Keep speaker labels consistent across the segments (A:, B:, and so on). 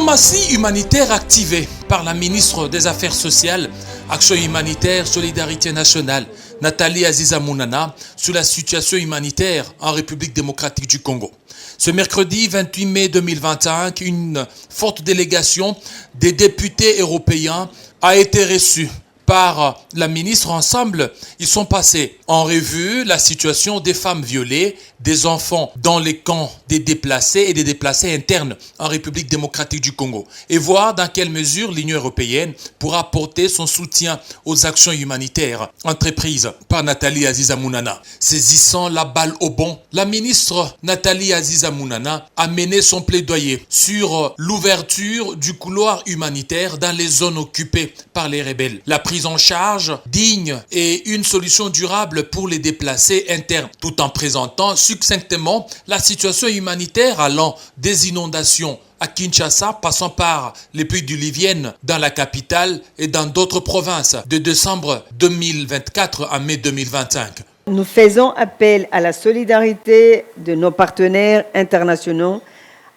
A: Diplomatie humanitaire activée par la ministre des Affaires sociales, Action humanitaire, Solidarité nationale, Nathalie Aziza Mounana, sur la situation humanitaire en République démocratique du Congo. Ce mercredi 28 mai 2021, une forte délégation des députés européens a été reçue par la ministre. Ensemble, ils sont passés en revue la situation des femmes violées, des enfants dans les camps des déplacés et des déplacés internes en République démocratique du Congo et voir dans quelle mesure l'Union européenne pourra apporter son soutien aux actions humanitaires entreprises par Nathalie Aziza Mounana. Saisissant la balle au bon, la ministre Nathalie Aziza Mounana a mené son plaidoyer sur l'ouverture du couloir humanitaire dans les zones occupées par les rebelles, la prise en charge digne et une solution durable pour les déplacés internes, tout en présentant succinctement la situation humanitaire allant des inondations à Kinshasa, passant par les pluies diluviennes dans la capitale et dans d'autres provinces de décembre 2024 à mai 2025.
B: Nous faisons appel à la solidarité de nos partenaires internationaux,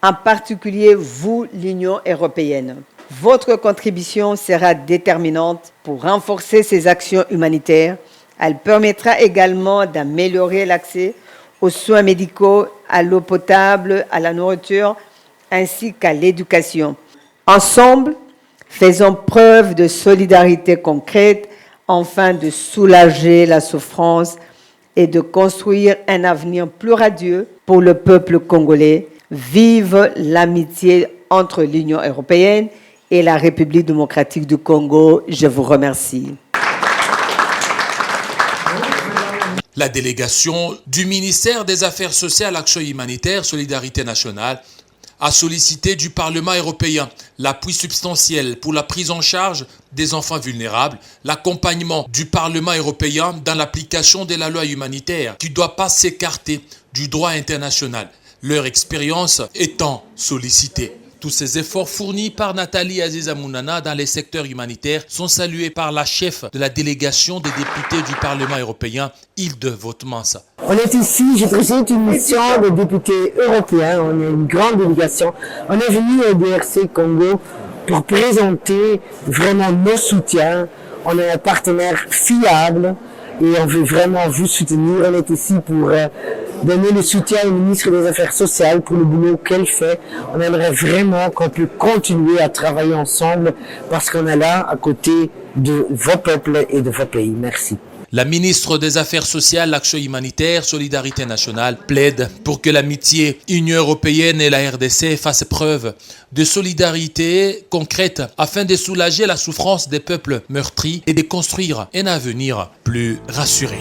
B: en particulier vous, l'Union européenne. Votre contribution sera déterminante pour renforcer ces actions humanitaires. Elle permettra également d'améliorer l'accès aux soins médicaux, à l'eau potable, à la nourriture, ainsi qu'à l'éducation. Ensemble, faisons preuve de solidarité concrète afin de soulager la souffrance et de construire un avenir plus radieux pour le peuple congolais. Vive l'amitié entre l'Union européenne et la République démocratique du Congo. Je vous remercie.
A: La délégation du ministère des Affaires sociales, Action humanitaire, Solidarité nationale a sollicité du Parlement européen l'appui substantiel pour la prise en charge des enfants vulnérables, l'accompagnement du Parlement européen dans l'application de la loi humanitaire qui ne doit pas s'écarter du droit international, leur expérience étant sollicitée. Tous ces efforts fournis par Nathalie Aziza Mounana dans les secteurs humanitaires sont salués par la chef de la délégation des députés du Parlement européen, Hilde Votmans.
C: On est ici, je présente une mission de députés européens, on est une grande délégation. On est venu au DRC Congo pour présenter vraiment nos soutiens. On est un partenaire fiable et on veut vraiment vous soutenir. On est ici pour donner le soutien au ministre des Affaires sociales pour le boulot qu'elle fait. On aimerait vraiment qu'on puisse continuer à travailler ensemble parce qu'on est là à côté de vos peuples et de vos pays. Merci.
A: La ministre des Affaires sociales, l'Action humanitaire, Solidarité nationale plaide pour que l'amitié Union européenne et la RDC fassent preuve de solidarité concrète afin de soulager la souffrance des peuples meurtris et de construire un avenir plus rassuré.